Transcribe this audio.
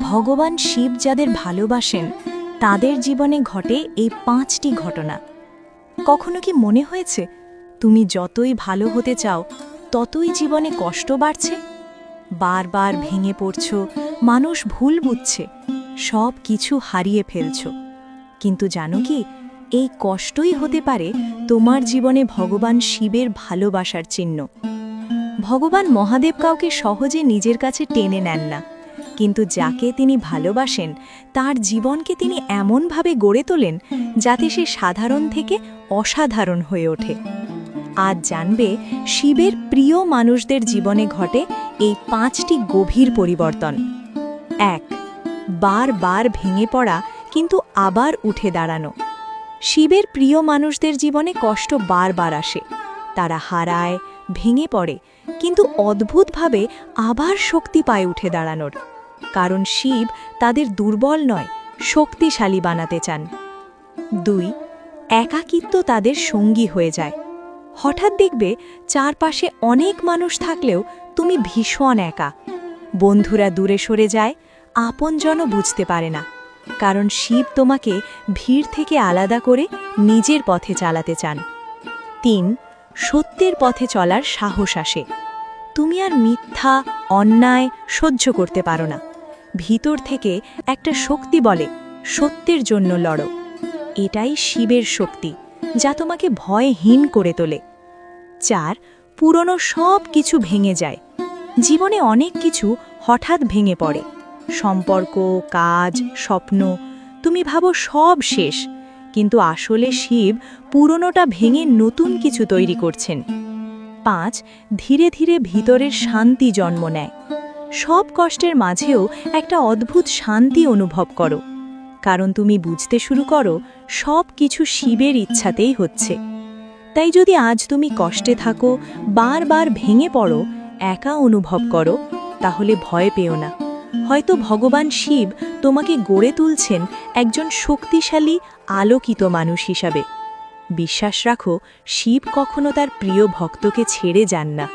ভগবান শিব যাদের ভালোবাসেন তাদের জীবনে ঘটে এই 5টি ঘটনা। কখনো কি মনে হয়েছে তুমি যতই ভালো হতে চাও ততই জীবনে কষ্ট বাড়ছে? বারবার ভেঙে পড়ছ, মানুষ ভুল বুঝছে, সব কিছু হারিয়ে ফেলছ। কিন্তু জানো কি, এই কষ্টই হতে পারে তোমার জীবনে ভগবান শিবের ভালোবাসার চিহ্ন। ভগবান মহাদেব কাউকে সহজে নিজের কাছে টেনে নেন না, কিন্তু যাকে তিনি ভালোবাসেন তার জীবনকে তিনি এমনভাবে গড়ে তোলেন যাতে সে সাধারণ থেকে অসাধারণ হয়ে ওঠে। আজ জানবে শিবের প্রিয় মানুষদের জীবনে ঘটে এই 5টি গভীর পরিবর্তন। 1. বারবার ভেঙে পড়া কিন্তু আবার উঠে দাঁড়ানো। শিবের প্রিয় মানুষদের জীবনে কষ্ট বারবার আসে, তারা হারায়, ভেঙে পড়ে, কিন্তু অদ্ভুতভাবে আবার শক্তি পায় উঠে দাঁড়ানোর। কারণ শিব তাদের দুর্বল নয়, শক্তিশালী বানাতে চান। 2. একাকিত্ব তাদের সঙ্গী হয়ে যায়। হঠাৎ দেখবে চারপাশে অনেক মানুষ থাকলেও তুমি ভীষণ একা। বন্ধুরা দূরে সরে যায়, আপনজনও বুঝতে পারে না, কারণ শিব তোমাকে ভিড় থেকে আলাদা করে নিজের পথে চালাতে চান। 3. সত্যের পথে চলার সাহস আসে। তুমি আর মিথ্যা, অন্যায় সহ্য করতে পারো না। ভিতর থেকে একটা শক্তি বলে, সত্যের জন্য লড়ো। এটাই শিবের শক্তি, যা তোমাকে ভয়হীন করে তোলে। 4. পুরনো সব কিছু ভেঙে যায়। জীবনে অনেক কিছু হঠাৎ ভেঙে পড়ে, সম্পর্ক, কাজ, স্বপ্ন। তুমি ভাবো সব শেষ, কিন্তু আসলে শিব পুরনোটা ভেঙে নতুন কিছু তৈরি করছেন। 5. ধীরে ধীরে ভিতরের শান্তি জন্ম নেয়। সব কষ্টের মাঝেও একটা অদ্ভুত শান্তি অনুভব করো, কারণ তুমি বুঝতে শুরু করো সব কিছু শিবের ইচ্ছাতেই হচ্ছে। তাই যদি আজ তুমি কষ্টে থাকো, বারবার ভেঙে পড়ো, একা অনুভব করো, তাহলে ভয় পেও না। হয়তো ভগবান শিব তোমাকে গড়ে তুলছেন একজন শক্তিশালী, আলোকিত মানুষ হিসাবে। বিশ্বাস রাখো, শিব কখনো তার প্রিয় ভক্তকে ছেড়ে যান না।